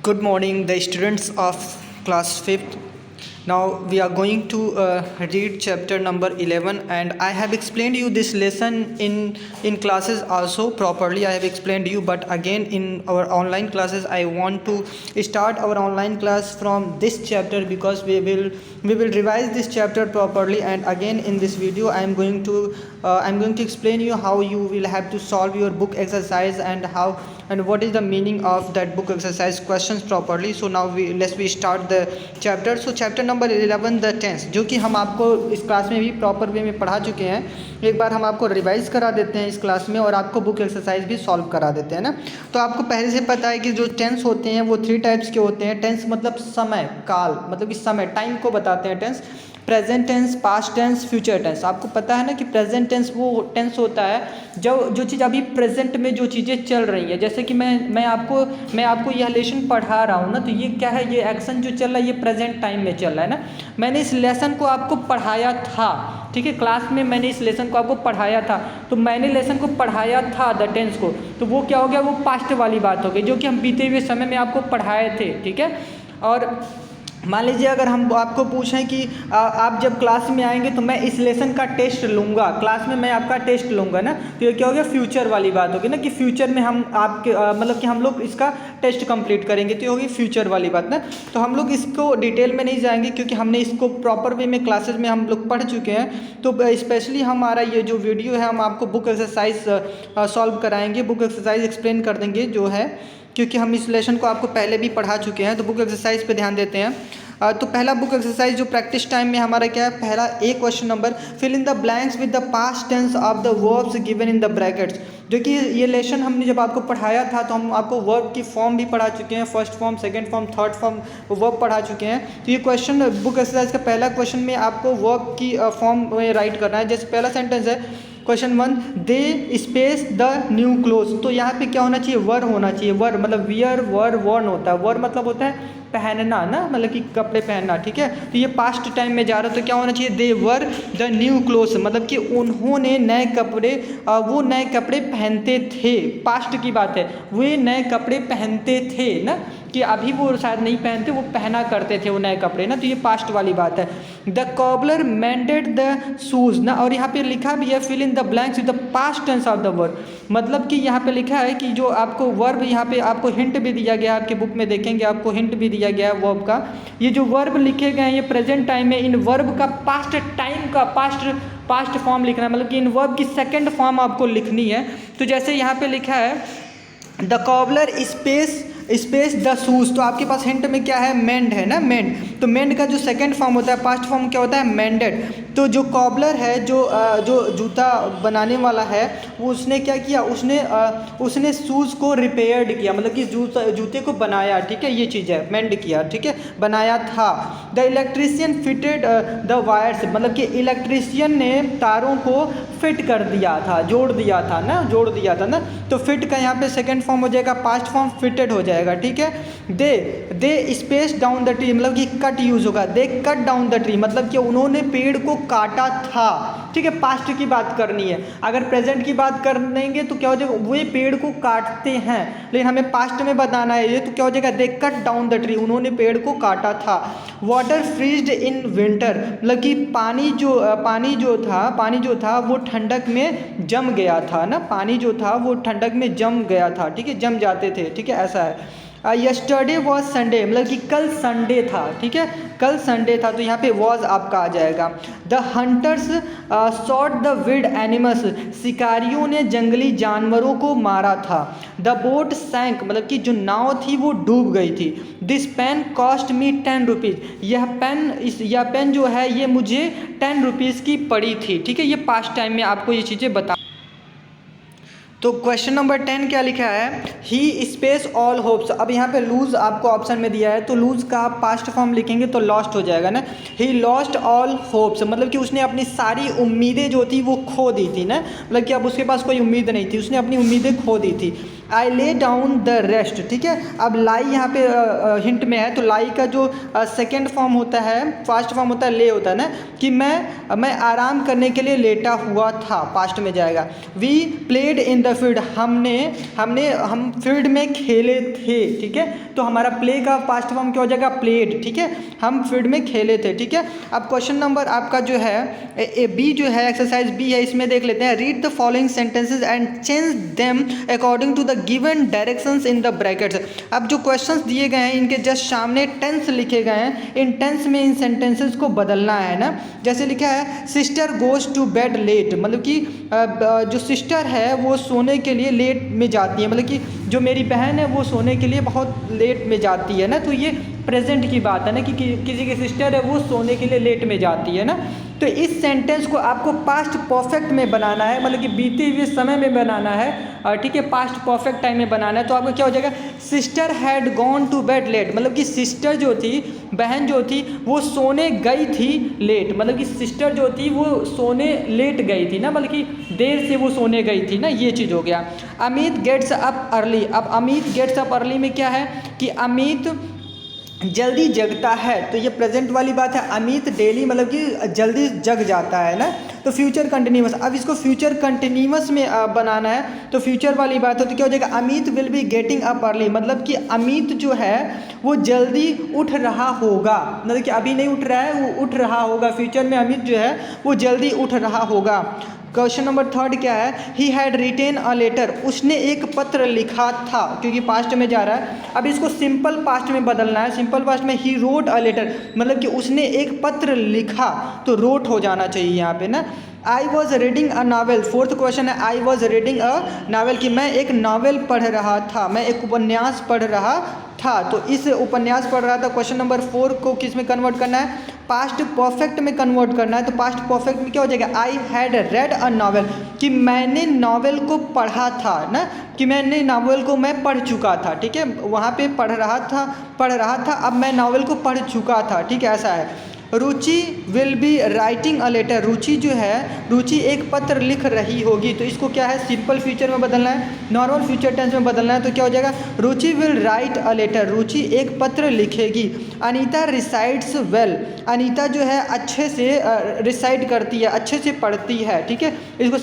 Good morning, the students of class 5th. Now we are going to read chapter number 11, and I have explained you this lesson in classes also properly. I have explained you, but again in our online classes I want to start our online class from this chapter because we will revise this chapter properly, and again in this video I am going to explain you how you will have to solve your book exercise and what is the meaning of that book exercise questions properly. So now let's start the chapter. So chapter number 11 the tense, जो कि हम आपको इस class में भी proper way में पढ़ा चुके हैं. एक बार हम आपको रिवाइज करा देते हैं इस क्लास में और आपको बुक एक्सरसाइज भी सॉल्व करा देते हैं ना. तो आपको पहले से पता है कि जो टेंस होते हैं वो 3 टाइप्स के होते हैं. टेंस मतलब समय, काल मतलब कि समय, टाइम को बताते हैं tense. Present tense, past tense, future tense. आपको पता है ना कि प्रेजेंट टेंस वो टेंस होता है जो चीज़ अभी प्रेजेंट में जो चीज़ें चल रही है. जैसे कि मैं आपको यह लेसन पढ़ा रहा हूँ ना, तो ये क्या है, ये एक्शन जो चल रहा है ये प्रेजेंट टाइम में चल रहा है ना. मैंने इस लेसन को आपको पढ़ाया था, ठीक है, क्लास में मैंने इस लेसन को आपको पढ़ाया था. तो मैंने लेसन को पढ़ाया था द टेंस को, तो वो क्या हो गया, वो पास्ट वाली बात हो गई जो कि हम बीते हुए समय में आपको पढ़ाए थे, ठीक है. और मान लीजिए अगर हम आपको पूछें कि आप जब क्लास में आएंगे तो मैं इस लेसन का टेस्ट लूँगा, क्लास में मैं आपका टेस्ट लूँगा ना, तो ये क्या हो गया, फ्यूचर वाली बात होगी ना कि फ्यूचर में हम आपके मतलब कि हम लोग इसका टेस्ट कंप्लीट करेंगे, तो ये होगी फ्यूचर वाली बात ना. तो हम लोग इसको डिटेल में नहीं जाएंगे क्योंकि हमने इसको प्रॉपर वे में क्लासेज में हम लोग पढ़ चुके हैं. तो स्पेशली हमारा ये जो वीडियो है हम आपको बुक एक्सरसाइज सॉल्व कराएंगे, बुक एक्सरसाइज एक्सप्लेन कर देंगे जो है, क्योंकि हम इस लेसन को आपको पहले भी पढ़ा चुके हैं. तो बुक एक्सरसाइज पे ध्यान देते हैं. तो पहला बुक एक्सरसाइज जो प्रैक्टिस टाइम में हमारा क्या है, पहला A question number, fill in the blanks with the past tense of the verbs given in the brackets. जो कि ये लेसन हमने जब आपको पढ़ाया था तो हम आपको वर्ब की फॉर्म भी पढ़ा चुके हैं, first form, second form, third form verb पढ़ा चुके हैं. तो ये क्वेश्चन बुक एक्सरसाइज का पहला क्वेश्चन में आपको वर्ब की फॉर्म में राइट करना है. जैसे पहला सेंटेंस है question 1, there space the new cloth. तो यहाँ पे क्या होना चाहिए, वर होना चाहिए. वर मतलब वियर, वर, वर्न होता है. वर मतलब होता है पहनना ना, मतलब कि कपड़े पहनना, ठीक है. तो ये पास्ट टाइम में जा रहा है तो क्या होना चाहिए, दे वर द न्यू क्लोथ्स, मतलब कि उन्होंने नए कपड़े, वो नए कपड़े पहनते थे. पास्ट की बात है, वे नए कपड़े पहनते थे ना, कि अभी वो शायद नहीं पहनते, वो पहना करते थे वो नए कपड़े ना. तो ये पास्ट वाली बात है. The cobbler mended the shoes ना, और यहाँ पे लिखा भी है fill in the blanks with the past tense of the verb. मतलब कि यहाँ पे लिखा है कि जो आपको वर्ब, यहाँ पे आपको हिंट भी दिया गया है, आपके बुक में देखेंगे आपको हिंट भी दिया गया है वर्ब का. ये जो वर्ब लिखे गए हैं ये प्रेजेंट टाइम में, इन वर्ब का पास्ट टाइम का पास्ट फॉर्म लिखना है, मतलब कि इन वर्ब की सेकेंड फॉर्म आपको लिखनी है. तो जैसे यहाँ पे लिखा है the cobbler space the shoes, तो आपके पास हिंट में क्या है, मेंड है ना, मेंड. तो मेंड का जो सेकंड फॉर्म होता है, पास्ट फॉर्म क्या होता है, मेंडेड. तो जो कॉबलर है, जो जूता बनाने वाला है, वो उसने क्या किया, उसने शूज़ को रिपेयर्ड किया, मतलब कि जूते को बनाया, ठीक है, ये चीज़ है, मेंड किया, ठीक है, बनाया था. The electrician fitted the wires, मतलब कि इलेक्ट्रीशियन ने तारों को फिट कर दिया था, जोड़ दिया था ना. तो फिट का यहाँ पे सेकंड फॉर्म हो जाएगा, पास्ट फॉर्म फिटेड हो जाएगा, ठीक है. There space down the tree, मतलब कि कट यूज होगा. दे कट डाउन द ट्री, मतलब कि उन्होंने पेड़ को काटा था, ठीक है. पास्ट की बात करनी है. अगर प्रेजेंट की बात कर देंगे तो क्या हो जाएगा, वे पेड़ को काटते हैं, लेकिन हमें पास्ट में बताना है ये, तो क्या हो जाएगा, दे कट डाउन द ट्री, उन्होंने पेड़ को काटा था. वाटर फ्रीज्ड इन विंटर, मतलब कि पानी जो था वो ठंडक में जम गया था ना, पानी जो था वो ठंडक में जम गया था, ठीक है, जम जाते थे, ठीक है, ऐसा है. यस्टरडे वॉज संडे, मतलब कि कल संडे था, ठीक है, कल संडे था. तो यहाँ पे वॉज आपका आ जाएगा. The hunters shot the wild animals, शिकारियों ने जंगली जानवरों को मारा था. द बोट सैंक, मतलब कि जो नाव थी वो डूब गई थी. This pen cost me 10 rupees, यह पेन जो है ये मुझे 10 रुपीज़ की पड़ी थी, ठीक है. ये पास्ट टाइम में आपको ये चीज़ें बता. तो क्वेश्चन नंबर 10 क्या लिखा है, ही स्पेस ऑल होप्स. अब यहाँ पे लूज आपको ऑप्शन में दिया है, तो लूज का आप पास्ट फॉर्म लिखेंगे तो लॉस्ट हो जाएगा ना. ही लॉस्ट ऑल होप्स, मतलब कि उसने अपनी सारी उम्मीदें जो थी वो खो दी थी ना, मतलब कि अब उसके पास कोई उम्मीद नहीं थी, उसने अपनी उम्मीदें खो दी थी. आई ले डाउन द रेस्ट, ठीक है। अब लाई यहाँ पे हिंट में है, तो लाई का जो सेकेंड फॉर्म होता है, फर्स्ट फॉर्म होता है ले होता है ना, कि मैं आराम करने के लिए लेटा हुआ था, पास्ट में जाएगा। We played in the field, हम फील्ड में खेले थे, ठीक है। तो हमारा प्ले का पास्ट फॉर्म क्या हो जाएगा, प्लेड, ठीक है। हम फील्ड में खेले थे, ठीक है। अब क्वेश्चन नंबर आपका जो है बी जो है, एक्सरसाइज बी है, इसमें देख लेते हैं। Read the following sentences and change them according to the given directions in the brackets. अब जो क्वेश्चंस दिए गए हैं इनके जस्ट सामने टेंस लिखे गए हैं, इन टेंस में इन सेंटेंसेस को बदलना है ना। जैसे लिखा है sister goes to bed late, मतलब कि जो सिस्टर है वो सोने के लिए लेट में जाती है, मतलब कि जो मेरी बहन है वो सोने के लिए बहुत लेट में जाती है ना। तो ये प्रेजेंट की बात है ना, कि किसी की सिस्टर है वो सोने के लिए लेट में जाती है ना। तो इस सेंटेंस को आपको पास्ट परफेक्ट में बनाना है, मतलब कि बीते हुए समय में बनाना है, ठीक है, पास्ट परफेक्ट टाइम में बनाना है। तो आपको क्या हो जाएगा, sister had gone to bed late, मतलब कि सिस्टर जो थी, बहन जो थी वो सोने गई थी लेट, मतलब कि सिस्टर जो थी वो सोने लेट गई थी ना, मतलब कि देर से वो सोने गई थी ना, ये चीज़ हो गया। अमित गेट्स अप अर्ली, अब अमित गेट्स अप अर्ली में क्या है कि अमित जल्दी जगता है, तो ये प्रेजेंट वाली बात है। अमित डेली मतलब कि जल्दी जग जाता है ना, तो फ्यूचर कंटिन्यूअस। अब इसको फ्यूचर कंटिन्यूअस में बनाना है, तो फ्यूचर वाली बात है, तो क्या हो जाएगा, Amit will be getting up early, मतलब कि अमित जो है वो जल्दी उठ रहा होगा, मतलब कि अभी नहीं उठ रहा है, वो उठ रहा होगा, फ्यूचर में अमित जो है वो जल्दी उठ रहा होगा। क्वेश्चन नंबर थर्ड क्या है, he had written a letter, उसने एक पत्र लिखा था, क्योंकि पास्ट में जा रहा है। अब इसको सिंपल पास्ट में बदलना है, सिंपल पास्ट में ही रोट अ लेटर, मतलब कि उसने एक पत्र लिखा, तो रोट हो जाना चाहिए यहाँ पे ना। I was reading a novel, fourth question है I was reading a novel, कि मैं एक नावल पढ़ रहा था, मैं एक उपन्यास पढ़ रहा था, तो इस उपन्यास पढ़ रहा था। क्वेश्चन नंबर 4 को किस में कन्वर्ट करना है, पास्ट परफेक्ट में कन्वर्ट करना है। तो पास्ट परफेक्ट में क्या हो जाएगा, I had read a novel, कि मैंने नावल को पढ़ा था ना, कि मैंने नावल को मैं पढ़ चुका था, ठीक है। वहाँ पे पढ़ रहा था, अब मैं नावल को पढ़ चुका था, ठीक है, ऐसा है। Ruchi will be writing a letter, Ruchi जो है, रुचि एक पत्र लिख रही होगी, तो इसको क्या है, सिंपल फ्यूचर में बदलना है, नॉर्मल फ्यूचर टेंस में बदलना है। तो क्या हो जाएगा, रुचि विल राइट अ लेटर, रुचि एक पत्र लिखेगी। अनीता रिसाइड्स वेल, अनीता जो है अच्छे से रिसाइड करती है, अच्छे से पढ़ती है, ठीक है। इसको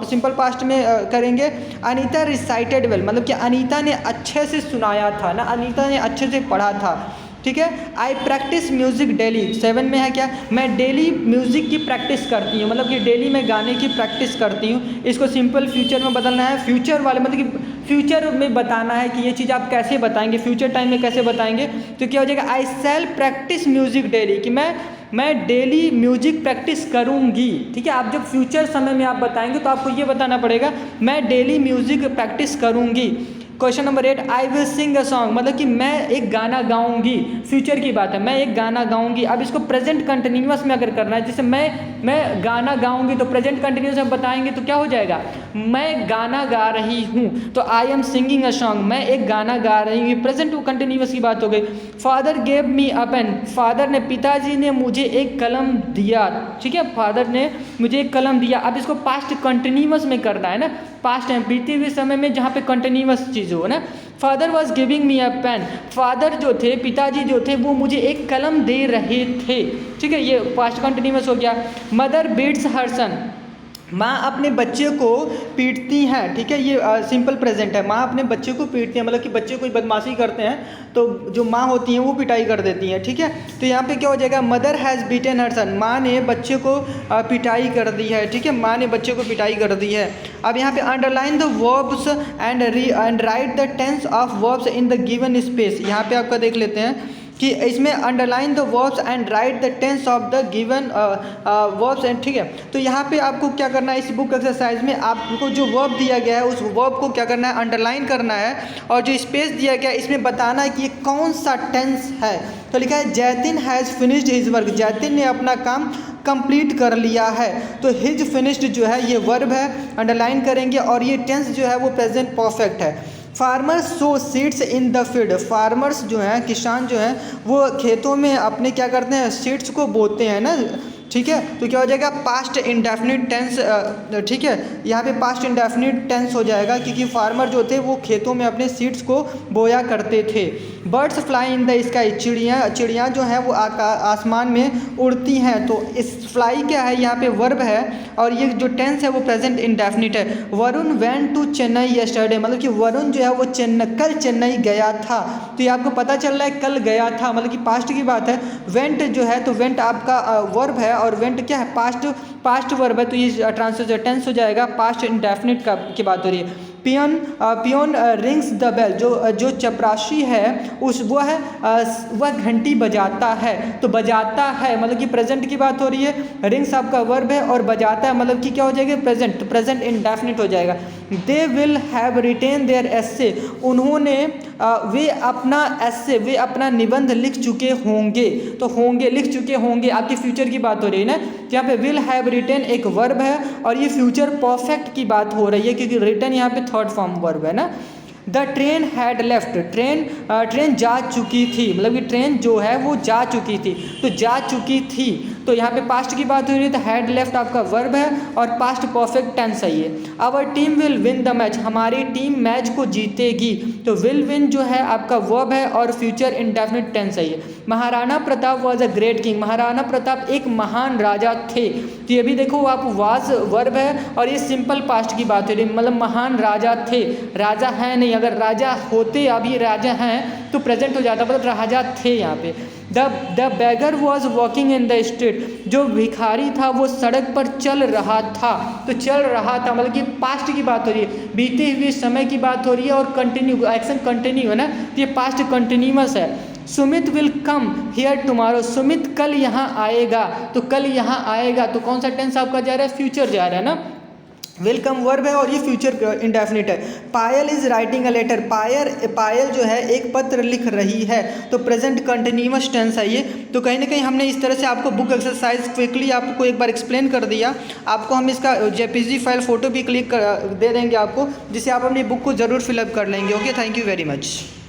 सिंपल पास्ट में करेंगे, अनीता रिसाइटेड वेल, मतलब कि अनीता ने अच्छे से सुनाया था ना, अनीता ने अच्छे से पढ़ा था, ठीक है। आई प्रैक्टिस म्यूज़िक डेली, 7 में है क्या, मैं डेली म्यूज़िक की प्रैक्टिस करती हूँ, मतलब कि डेली मैं गाने की प्रैक्टिस करती हूँ। इसको सिंपल फ्यूचर में बदलना है, फ्यूचर वाले मतलब कि फ्यूचर में बताना है कि ये चीज़ आप कैसे बताएंगे, फ्यूचर टाइम में कैसे बताएंगे। तो क्या हो जाएगा, आई शैल प्रैक्टिस म्यूज़िक डेली, कि मैं डेली म्यूजिक प्रैक्टिस करूँगी, ठीक है। आप जब फ्यूचर समय में आप बताएंगे तो आपको ये बताना पड़ेगा मैं डेली म्यूजिक प्रैक्टिस करूँगी। Question number 8, I will sing a song, मतलब कि मैं एक गाना गाऊंगी, फ्यूचर की बात है, मैं एक गाना गाऊंगी। अब इसको प्रेजेंट कंटिन्यूअस में अगर करना है, जैसे मैं गाना गाऊंगी, तो प्रेजेंट कंटिन्यूअस में बताएंगे तो क्या हो जाएगा, मैं गाना गा रही हूँ, तो I am singing a song, मैं एक गाना गा रही हूँ, प्रेजेंट कंटिन्यूअस की बात हो गई। Father gave me a pen, father ने, पिताजी ने मुझे एक कलम दिया, ठीक है, फादर ने मुझे एक कलम दिया। अब इसको पास्ट कंटिन्यूअस में करना है ना, पास्ट टाइम, बीते हुए समय में जहाँ पे कंटिन्यूअस चीज़ हो ना। Father was giving me a pen, father जो थे, पिताजी जो थे, वो मुझे एक कलम दे रहे थे, ठीक है, ये पास्ट कंटिन्यूअस हो गया। मदर बीट्स हर सन, माँ अपने बच्चे को पीटती हैं, ठीक है, ये सिंपल प्रेजेंट है, माँ अपने बच्चे को पीटती हैं, मतलब कि बच्चे कोई बदमाशी करते हैं तो जो माँ होती हैं वो पिटाई कर देती हैं, ठीक है। तो यहाँ पे क्या हो जाएगा, मदर हैज़ बीटन हर सन, माँ ने बच्चे को पिटाई कर दी है, ठीक है, माँ ने बच्चे को पिटाई कर दी है। अब यहाँ पे underline the verbs and write the tense of verbs in the given space, यहाँ पे आपका देख लेते हैं कि इसमें underline the verbs and write the tense of the given verbs and, ठीक है। तो यहाँ पे आपको क्या करना है, इस बुक एक्सरसाइज में आपको जो वर्ब दिया गया है उस वर्ब को क्या करना है, अंडरलाइन करना है, और जो स्पेस दिया गया है इसमें बताना है कि ये कौन सा टेंस है। तो लिखा है जैतिन हैज़ फिनिश्ड हिज वर्क, जैतिन ने अपना काम कंप्लीट कर लिया है, तो हिज फिनिश्ड जो है ये वर्ब है, अंडरलाइन करेंगे, और ये टेंस जो है वो प्रेजेंट परफेक्ट है। Farmers so seeds in the field, farmers जो हैं, किसान जो हैं, वो खेतों में अपने क्या करते हैं, सीड्स को बोते हैं ना, ठीक है। तो क्या हो जाएगा, पास्ट इंडेफिनिट टेंस, ठीक है, यहाँ पे पास्ट इंडेफिनिट टेंस हो जाएगा, क्योंकि फार्मर जो थे वो खेतों में अपने सीड्स को बोया करते थे। Birds fly in the sky, चिड़ियाँ जो हैं वो आसमान में उड़ती हैं। तो इस फ्लाई क्या है, यहाँ पे वर्ब है, और ये जो टेंस है वो प्रेजेंट इंडेफिनिट है। Varun went to Chennai yesterday, मतलब कि वरुण जो है वो कल चेन्नई गया था। तो ये आपको पता चल रहा है कल गया था, मतलब कि पास्ट की बात है। वेंट जो है, तो वेंट आपका वर्ब है, और वेंट क्या है, पास्ट वर्ब है, तो ये ट्रांसलेशन टेंस हो जाएगा, पास्ट इंडेफिनिट की बात हो रही है। पियोन रिंग्स द बेल, जो चपरासी है वह घंटी बजाता है। तो बजाता है मतलब कि प्रेजेंट की बात हो रही है, रिंग्स आपका वर्ब है, और बजाता है मतलब कि क्या हो जाएगा, प्रेजेंट इंडेफिनिट हो जाएगा। They will have written their essay, उन्होंने वे अपना निबंध लिख चुके होंगे। तो होंगे, लिख चुके होंगे, आपके फ्यूचर की बात हो रही है ना। यहाँ पे विल हैव रिटेन एक वर्ब है, और ये फ्यूचर परफेक्ट की बात हो रही है, क्योंकि रिटन यहाँ पे थर्ड फॉर्म वर्ब है ना। The train had left, train जा चुकी थी, मतलब कि ट्रेन जो है वो जा चुकी थी। तो जा चुकी थी, तो यहाँ पे पास्ट की बात हो रही है, तो हैड लेफ्ट आपका वर्ब है, और पास्ट परफेक्ट टेंस है ये। Our team will win the match, हमारी टीम मैच को जीतेगी। तो विल विन जो है आपका वर्ब है, और फ्यूचर इंडेफिनिट टेंस है ये। Maharana Pratap was a great king, Maharana Pratap एक महान राजा थे। तो ये भी देखो आप वाज वर्ब है, और ये सिंपल पास्ट की बात हो रही है, मतलब महान राजा थे, राजा है नहीं। अगर राजा होते, अभी राजा हैं तो प्रेजेंट हो जाता, मतलब राजा थे यहाँ पे। The bagger was walking in the street, जो भिखारी था वो सड़क पर चल रहा था। तो चल रहा था मतलब कि पास्ट की बात हो रही है, बीते हुए समय की बात हो रही है, और कंटिन्यू, एक्शन कंटिन्यू है ना, तो ये पास्ट कंटिन्यूअस है। Sumit will come here tomorrow, Sumit कल यहाँ आएगा। तो कल यहाँ आएगा, तो कौन सा टेंस आपका जा रहा है, फ्यूचर जा रहा है ना। वेलकम वर्ब है, और ये फ्यूचर इंडेफिनिट है। पायल इज राइटिंग अ लेटर, पायल जो है एक पत्र लिख रही है। तो प्रेजेंट कंटिन्यूअस टेंस है ये। तो कहीं ना कहीं हमने इस तरह से आपको बुक एक्सरसाइज क्विकली आपको एक बार एक्सप्लेन कर दिया। आपको हम इसका जेपीजी फाइल फोटो भी क्लिक दे देंगे आपको, जिसे आप अपनी बुक को ज़रूर फिलअप कर लेंगे। Okay, thank you very much.